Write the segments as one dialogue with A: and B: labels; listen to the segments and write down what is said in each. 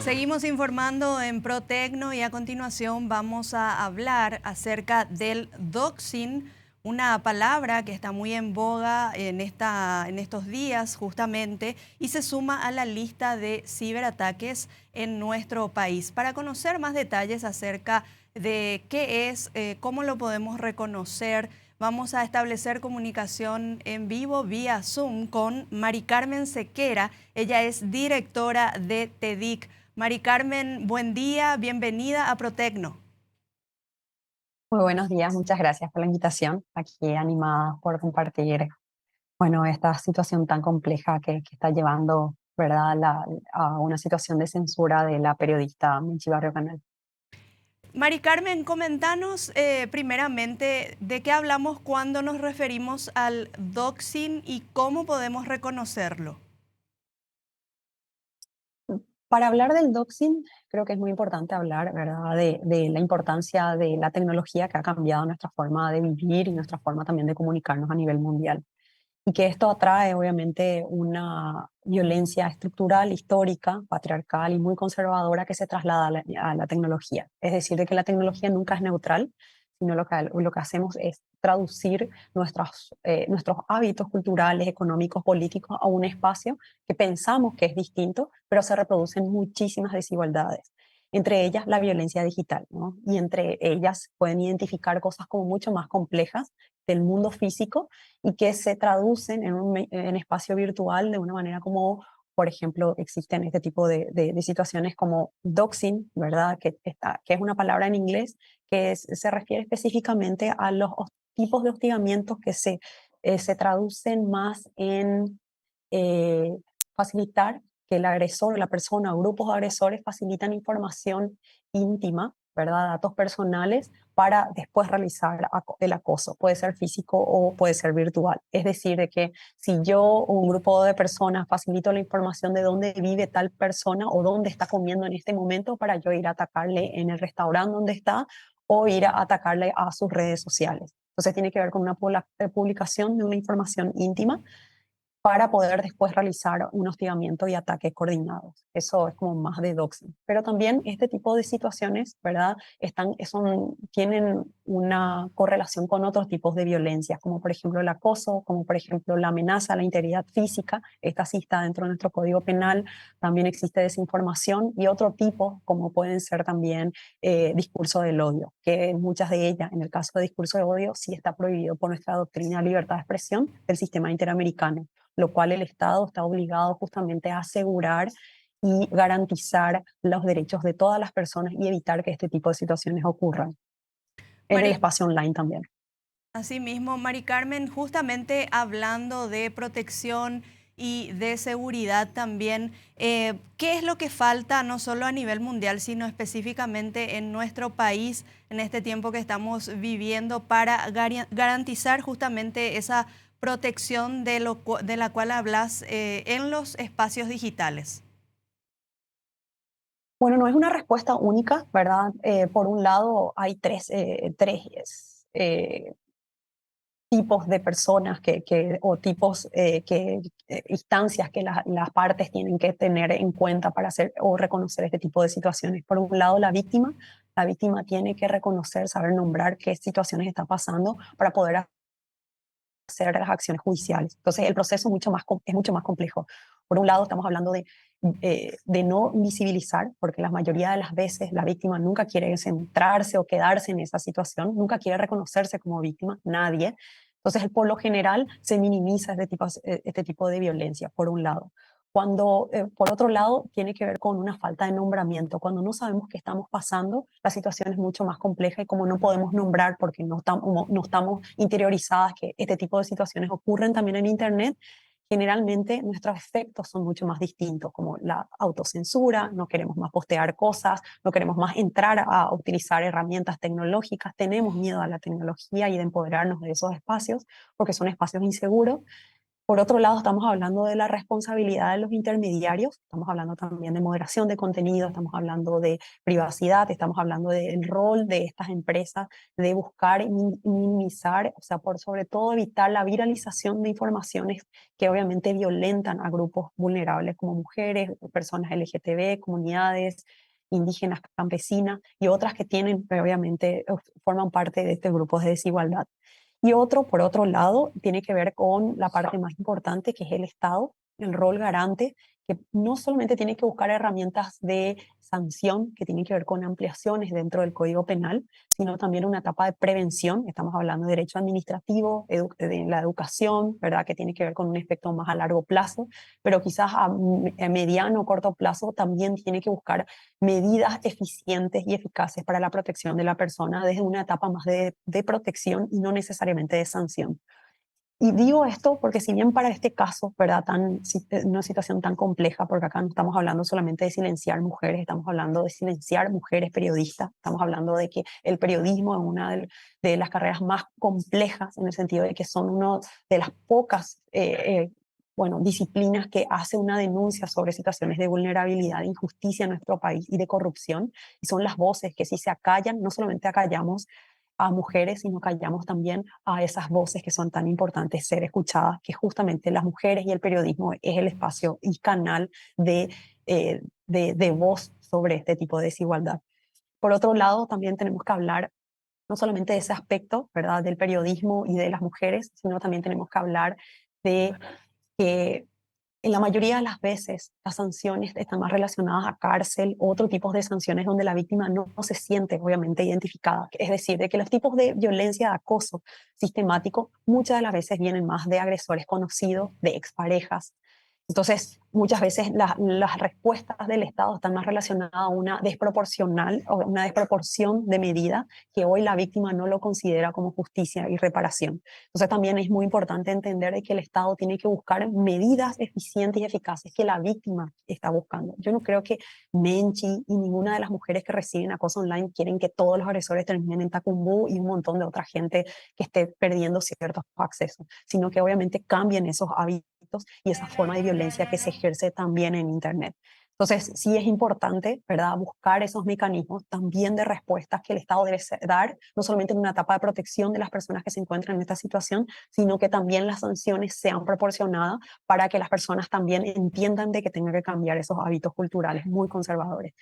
A: Seguimos informando en ProTecno y a continuación vamos a hablar acerca del doxing, una palabra que está muy en boga en estos días justamente y se suma a la lista de ciberataques en nuestro país. Para conocer más detalles acerca de qué es, cómo lo podemos reconocer, vamos a establecer comunicación en vivo vía Zoom con Mari Carmen Sequera. Ella es directora de TEDIC. Mari Carmen, buen día, bienvenida a ProTecno.
B: Muy buenos días, muchas gracias por la invitación. Aquí animada por compartir, bueno, esta situación tan compleja que está llevando, ¿verdad?, a una situación de censura de la periodista Michi Barrio Canal.
A: Mari Carmen, comentanos primeramente de qué hablamos cuando nos referimos al doxing y cómo podemos reconocerlo.
B: Para hablar del doxing, creo que es muy importante hablar, ¿verdad?, de la importancia de la tecnología que ha cambiado nuestra forma de vivir y nuestra forma también de comunicarnos a nivel mundial. Y que esto atrae obviamente una violencia estructural, histórica, patriarcal y muy conservadora que se traslada a la tecnología. Es decir, de que la tecnología nunca es neutral, sino lo que hacemos es traducir nuestros hábitos culturales, económicos, políticos a un espacio que pensamos que es distinto, pero se reproducen muchísimas desigualdades. Entre ellas la violencia digital, ¿no? Y entre ellas pueden identificar cosas como mucho más complejas del mundo físico y que se traducen en espacio virtual de una manera como, por ejemplo, existen este tipo de situaciones como doxing, ¿verdad? Que es una palabra en inglés se refiere específicamente a los tipos de hostigamientos que se traducen más en eh, facilitar que el agresor o la persona o grupos de agresores facilitan información íntima, ¿verdad? Datos personales para después realizar el acoso. Puede ser físico o puede ser virtual. Es decir, de que si yo o un grupo de personas facilito la información de dónde vive tal persona o dónde está comiendo en este momento para yo ir a atacarle en el restaurante donde está o ir a atacarle a sus redes sociales. Entonces tiene que ver con una publicación de una información íntima para poder después realizar un hostigamiento y ataques coordinados. Eso es como más de doxing. Pero también este tipo de situaciones, ¿verdad? Tienen una correlación con otros tipos de violencia, como por ejemplo el acoso, como por ejemplo la amenaza a la integridad física. Esta sí está dentro de nuestro Código Penal. También existe desinformación y otro tipo, como pueden ser también discurso del odio, que muchas de ellas, en el caso de discurso de odio, sí está prohibido por nuestra doctrina de libertad de expresión del sistema interamericano, lo cual el Estado está obligado justamente a asegurar y garantizar los derechos de todas las personas y evitar que este tipo de situaciones ocurran en el
A: Mari,
B: espacio online también.
A: Asimismo, Mari Carmen, justamente hablando de protección y de seguridad también, ¿qué es lo que falta no solo a nivel mundial, sino específicamente en nuestro país en este tiempo que estamos viviendo para garantizar justamente esa protección de la cual hablas en los espacios digitales?
B: Bueno, no es una respuesta única, ¿verdad? Por un lado, hay tres tipos de personas o tipos, instancias que las partes tienen que tener en cuenta para hacer o reconocer este tipo de situaciones. Por un lado, la víctima tiene que reconocer, saber nombrar qué situaciones está pasando para poder hacer las acciones judiciales. Entonces, el proceso es mucho más complejo. Por un lado, estamos hablando de no visibilizar, porque la mayoría de las veces la víctima nunca quiere centrarse o quedarse en esa situación, nunca quiere reconocerse como víctima, nadie. Entonces, por lo general, se minimiza este tipo de violencia, por un lado. Por otro lado, tiene que ver con una falta de nombramiento. Cuando no sabemos qué estamos pasando, la situación es mucho más compleja y como no podemos nombrar porque no estamos interiorizadas que este tipo de situaciones ocurren también en Internet, generalmente nuestros efectos son mucho más distintos, como la autocensura, no queremos más postear cosas, no queremos más entrar a utilizar herramientas tecnológicas, tenemos miedo a la tecnología y de empoderarnos de esos espacios porque son espacios inseguros. Por otro lado, estamos hablando de la responsabilidad de los intermediarios, estamos hablando también de moderación de contenido, estamos hablando de privacidad, estamos hablando del rol de estas empresas de buscar minimizar, o sea, por sobre todo evitar la viralización de informaciones que obviamente violentan a grupos vulnerables como mujeres, personas LGTB, comunidades indígenas, campesinas y otras que tienen, obviamente, forman parte de este grupo de desigualdad. Y otro, por otro lado, tiene que ver con la parte más importante, que es el Estado, el rol garante, que no solamente tiene que buscar herramientas de sanción, que tienen que ver con ampliaciones dentro del Código Penal, sino también una etapa de prevención. Estamos hablando de derecho administrativo, de la educación, ¿verdad? Que tiene que ver con un efecto más a largo plazo, pero quizás a mediano o corto plazo también tiene que buscar medidas eficientes y eficaces para la protección de la persona desde una etapa más de protección y no necesariamente de sanción. Y digo esto porque si bien para este caso, ¿verdad? Una situación tan compleja, porque acá no estamos hablando solamente de silenciar mujeres, estamos hablando de silenciar mujeres periodistas, estamos hablando de que el periodismo es una de las carreras más complejas en el sentido de que son una de las pocas bueno, disciplinas que hace una denuncia sobre situaciones de vulnerabilidad, de injusticia en nuestro país y de corrupción, y son las voces que si se acallan, no solamente acallamos a mujeres, sino callamos también a esas voces que son tan importantes ser escuchadas, que justamente las mujeres y el periodismo es el espacio y canal de voz sobre este tipo de desigualdad. Por otro lado, también tenemos que hablar no solamente de ese aspecto, ¿verdad?, del periodismo y de las mujeres, sino también tenemos que hablar de que en la mayoría de las veces, las sanciones están más relacionadas a cárcel o otro tipo de sanciones donde la víctima no se siente obviamente identificada. Es decir, de que los tipos de violencia, de acoso sistemático, muchas de las veces vienen más de agresores conocidos, de exparejas. Entonces, muchas veces las respuestas del Estado están más relacionadas a una desproporcional o una desproporción de medida que hoy la víctima no lo considera como justicia y reparación. Entonces, también es muy importante entender de que el Estado tiene que buscar medidas eficientes y eficaces que la víctima está buscando. Yo no creo que Menchi y ninguna de las mujeres que reciben acoso online quieren que todos los agresores terminen en Tacumbú y un montón de otra gente que esté perdiendo ciertos accesos, sino que obviamente cambien esos hábitos y esa forma de violencia que se ejerce también en Internet. Entonces, sí es importante, ¿verdad?, buscar esos mecanismos también de respuestas que el Estado debe dar, no solamente en una etapa de protección de las personas que se encuentran en esta situación, sino que también las sanciones sean proporcionadas para que las personas también entiendan de que tengan que cambiar esos hábitos culturales muy conservadores.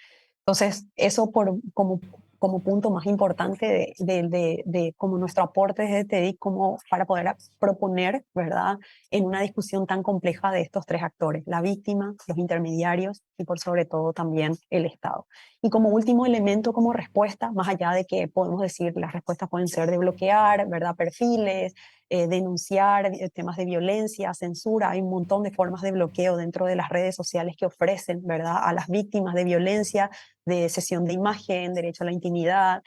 B: Entonces, eso como punto más importante de como nuestro aporte desde TEDIC, como para poder proponer, ¿verdad?, en una discusión tan compleja de estos tres actores, la víctima, los intermediarios y por sobre todo también el Estado. Y como último elemento, como respuesta, más allá de que podemos decir las respuestas pueden ser de bloquear, ¿verdad?, perfiles, denunciar temas de violencia, censura, hay un montón de formas de bloqueo dentro de las redes sociales que ofrecen, ¿verdad?, a las víctimas de violencia, de cesión de imagen, derecho a la intimidad,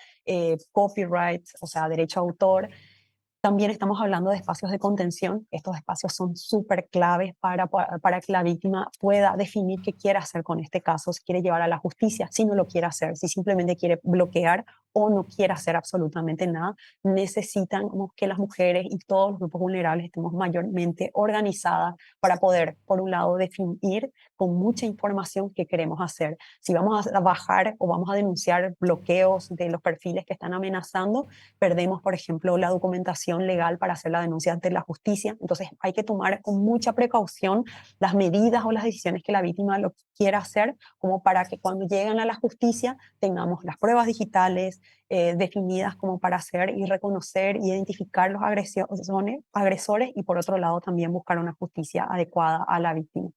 B: copyright, o sea, derecho a autor. También estamos hablando de espacios de contención. Estos espacios son súper claves para que la víctima pueda definir qué quiere hacer con este caso, si quiere llevar a la justicia, si no lo quiere hacer, si simplemente quiere bloquear o no quiere hacer absolutamente nada. Necesitan como que las mujeres y todos los grupos vulnerables estemos mayormente organizadas para poder, por un lado, definir con mucha información qué queremos hacer. Si vamos a bajar o vamos a denunciar bloqueos de los perfiles que están amenazando, perdemos, por ejemplo, la documentación legal para hacer la denuncia ante la justicia. Entonces hay que tomar con mucha precaución las medidas o las decisiones que la víctima lo quiera hacer, como para que cuando lleguen a la justicia tengamos las pruebas digitales definidas como para hacer y reconocer y identificar los agresores y por otro lado también buscar una justicia adecuada a la víctima.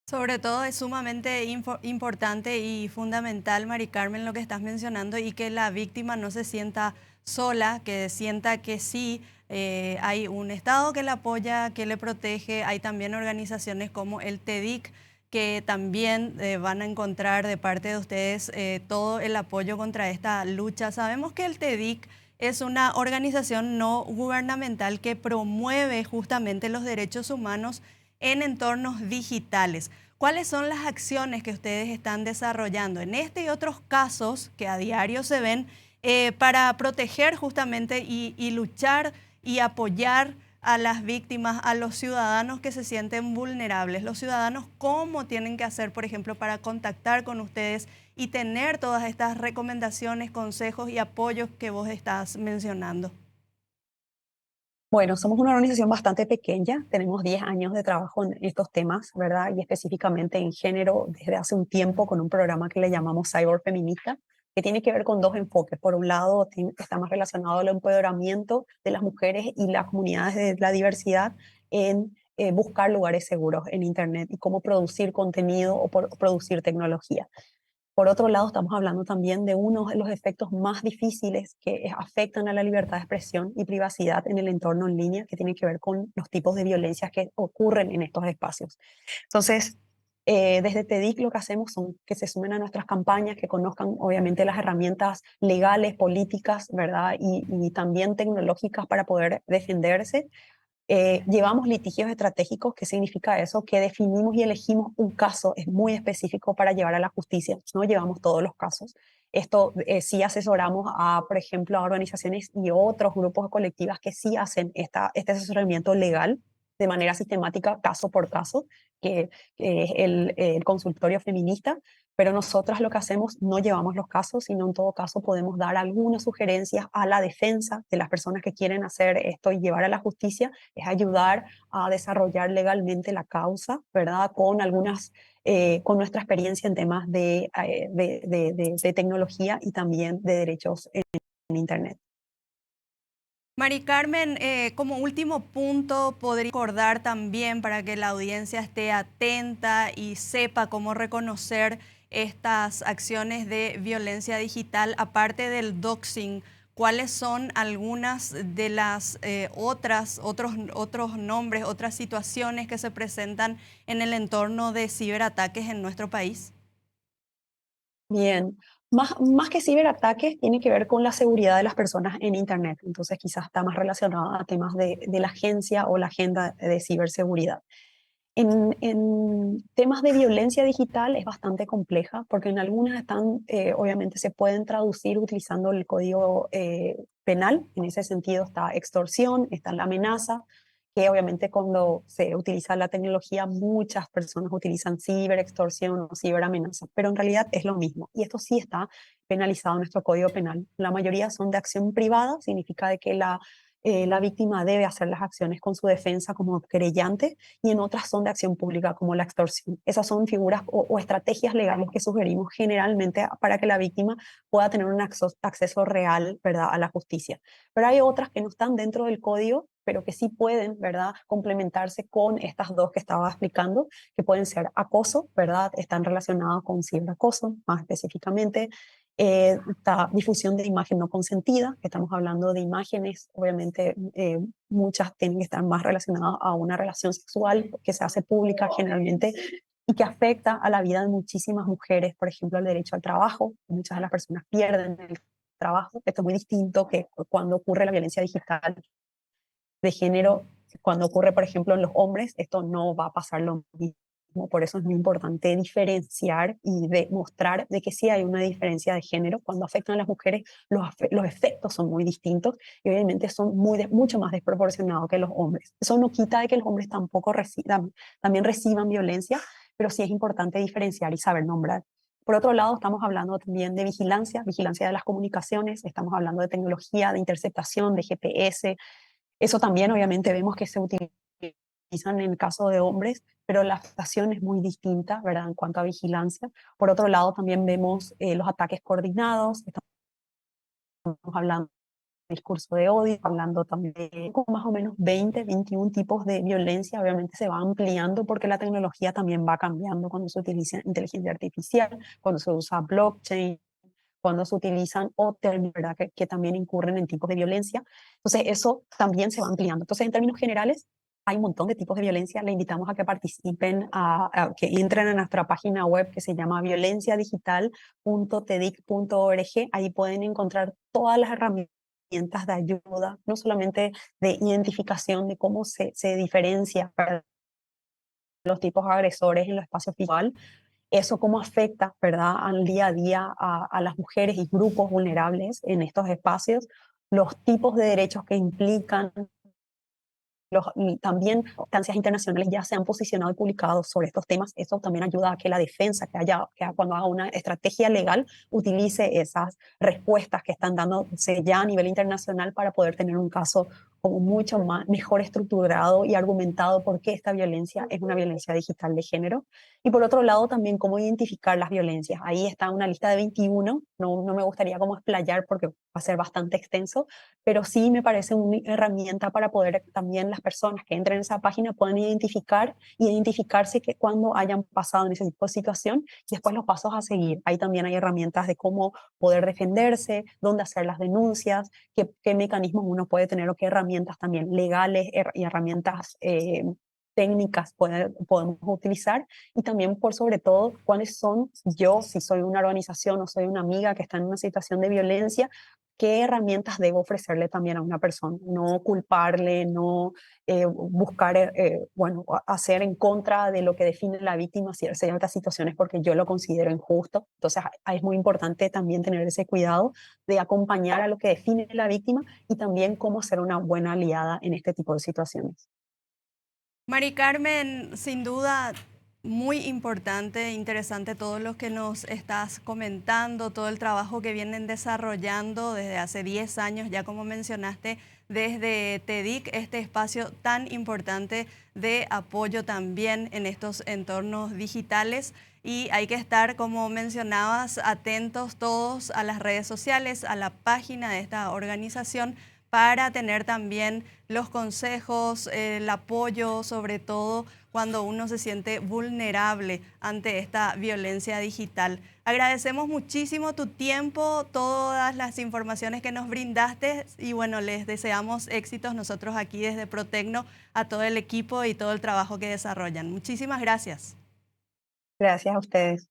A: Sobre todo es sumamente importante y fundamental, Mari Carmen, lo que estás mencionando y que la víctima no se sienta sola, que sienta que sí hay un Estado que la apoya, que le protege. Hay también organizaciones como el TEDIC que también van a encontrar de parte de ustedes todo el apoyo contra esta lucha. Sabemos que el TEDIC es una organización no gubernamental que promueve justamente los derechos humanos en entornos digitales. ¿Cuáles son las acciones que ustedes están desarrollando en este y otros casos que a diario se ven para proteger justamente y luchar y apoyar a las víctimas, a los ciudadanos que se sienten vulnerables? Los ciudadanos, ¿cómo tienen que hacer, por ejemplo, para contactar con ustedes y tener todas estas recomendaciones, consejos y apoyos que vos estás mencionando?
B: Bueno, somos una organización bastante pequeña, tenemos 10 años de trabajo en estos temas, ¿verdad? Y específicamente en género desde hace un tiempo con un programa que le llamamos Cyber Feminista, que tiene que ver con dos enfoques. Por un lado, está más relacionado al empoderamiento de las mujeres y las comunidades de la diversidad en buscar lugares seguros en Internet y cómo producir contenido o producir tecnología. Por otro lado, estamos hablando también de uno de los efectos más difíciles que afectan a la libertad de expresión y privacidad en el entorno en línea, que tiene que ver con los tipos de violencias que ocurren en estos espacios. Entonces, desde TEDIC lo que hacemos son que se sumen a nuestras campañas, que conozcan obviamente las herramientas legales, políticas, ¿verdad? Y también tecnológicas para poder defenderse. Llevamos litigios estratégicos. ¿Qué significa eso? Que definimos y elegimos un caso es muy específico para llevar a la justicia. No llevamos todos los casos. Esto sí asesoramos a, por ejemplo, a organizaciones y otros grupos colectivas que sí hacen este asesoramiento legal de manera sistemática, caso por caso, que es el consultorio feminista. Pero nosotras lo que hacemos no llevamos los casos, sino en todo caso podemos dar algunas sugerencias a la defensa de las personas que quieren hacer esto y llevar a la justicia, es ayudar a desarrollar legalmente la causa, ¿verdad? Con con nuestra experiencia en temas de tecnología y también de derechos en Internet.
A: Mari Carmen, como último punto, podría recordar también para que la audiencia esté atenta y sepa cómo reconocer estas acciones de violencia digital, aparte del doxing, cuáles son algunas de las otros nombres, otras situaciones que se presentan en el entorno de ciberataques en nuestro país.
B: Bien, más que ciberataques, tiene que ver con la seguridad de las personas en Internet. Entonces, quizás está más relacionado a temas de la agencia o la agenda de ciberseguridad. En temas de violencia digital es bastante compleja porque en algunas obviamente se pueden traducir utilizando el código penal. En ese sentido está extorsión, está la amenaza, que obviamente cuando se utiliza la tecnología muchas personas utilizan ciberextorsión o ciberamenaza, pero en realidad es lo mismo. Y esto sí está penalizado en nuestro código penal. La mayoría son de acción privada, significa de que la víctima debe hacer las acciones con su defensa como querellante, y en otras son de acción pública, como la extorsión. Esas son figuras o estrategias legales que sugerimos generalmente para que la víctima pueda tener un acceso real, ¿verdad?, a la justicia. Pero hay otras que no están dentro del código, pero que sí pueden, ¿verdad?, complementarse con estas dos que estaba explicando, que pueden ser acoso, ¿verdad?, están relacionadas con ciberacoso, más específicamente. Esta difusión de imagen no consentida, que estamos hablando de imágenes, obviamente muchas tienen que estar más relacionadas a una relación sexual que se hace pública generalmente y que afecta a la vida de muchísimas mujeres, por ejemplo, el derecho al trabajo. Muchas de las personas pierden el trabajo. Esto es muy distinto que cuando ocurre la violencia digital de género, cuando ocurre, por ejemplo, en los hombres, esto no va a pasar lo mismo. Por eso es muy importante diferenciar y demostrar de que sí hay una diferencia de género. Cuando afectan a las mujeres, los efectos son muy distintos y obviamente son mucho más desproporcionados que los hombres. Eso no quita de que los hombres tampoco también reciban violencia, pero sí es importante diferenciar y saber nombrar. Por otro lado, estamos hablando también de vigilancia, vigilancia de las comunicaciones, estamos hablando de tecnología, de interceptación, de GPS. Eso también obviamente vemos que se utilizan en el caso de hombres, pero la afectación es muy distinta, ¿verdad?, en cuanto a vigilancia. Por otro lado, también vemos los ataques coordinados, estamos hablando de discurso de odio, hablando también de con más o menos 20, 21 tipos de violencia. Obviamente se va ampliando porque la tecnología también va cambiando cuando se utiliza inteligencia artificial, cuando se usa blockchain, cuando se utilizan o términos, ¿verdad?, que también incurren en tipos de violencia. Entonces, eso también se va ampliando. Entonces, en términos generales, hay un montón de tipos de violencia. Le invitamos a que participen, a que entren a nuestra página web que se llama violenciadigital.tedic.org. Ahí pueden encontrar todas las herramientas de ayuda, no solamente de identificación de cómo se diferencia, ¿verdad?, los tipos agresores en los espacios virtuales, eso cómo afecta, ¿verdad?, al día a día a las mujeres y grupos vulnerables en estos espacios, los tipos de derechos que implican también instancias internacionales ya se han posicionado y publicado sobre estos temas. Eso también ayuda a que la defensa, cuando haga una estrategia legal, utilice esas respuestas que están dándose ya a nivel internacional para poder tener un caso como mucho más, mejor estructurado y argumentado por qué esta violencia es una violencia digital de género. Y por otro lado, también cómo identificar las violencias. Ahí está una lista de 21, no me gustaría como explayar porque va a ser bastante extenso, pero sí me parece una herramienta para poder también las personas que entren en esa página puedan identificarse que cuando hayan pasado en ese tipo de situación y después los pasos a seguir. Ahí también hay herramientas de cómo poder defenderse, dónde hacer las denuncias, qué mecanismos uno puede tener o qué herramientas también legales y herramientas técnicas podemos utilizar y también por sobre todo cuáles son yo, si soy una organización o soy una amiga que está en una situación de violencia, qué herramientas debo ofrecerle también a una persona, no culparle, no buscar, bueno, hacer en contra de lo que define la víctima ciertas situaciones porque yo lo considero injusto. Entonces es muy importante también tener ese cuidado de acompañar a lo que define la víctima y también cómo ser una buena aliada en este tipo de situaciones.
A: Mari Carmen, sin duda, muy importante e interesante todo lo que nos estás comentando, todo el trabajo que vienen desarrollando desde hace 10 años, ya como mencionaste, desde TEDIC, este espacio tan importante de apoyo también en estos entornos digitales. Y hay que estar, como mencionabas, atentos todos a las redes sociales, a la página de esta organización para tener también los consejos, el apoyo, sobre todo cuando uno se siente vulnerable ante esta violencia digital. Agradecemos muchísimo tu tiempo, todas las informaciones que nos brindaste y bueno, les deseamos éxitos nosotros aquí desde Protecno a todo el equipo y todo el trabajo que desarrollan. Muchísimas gracias.
B: Gracias a ustedes.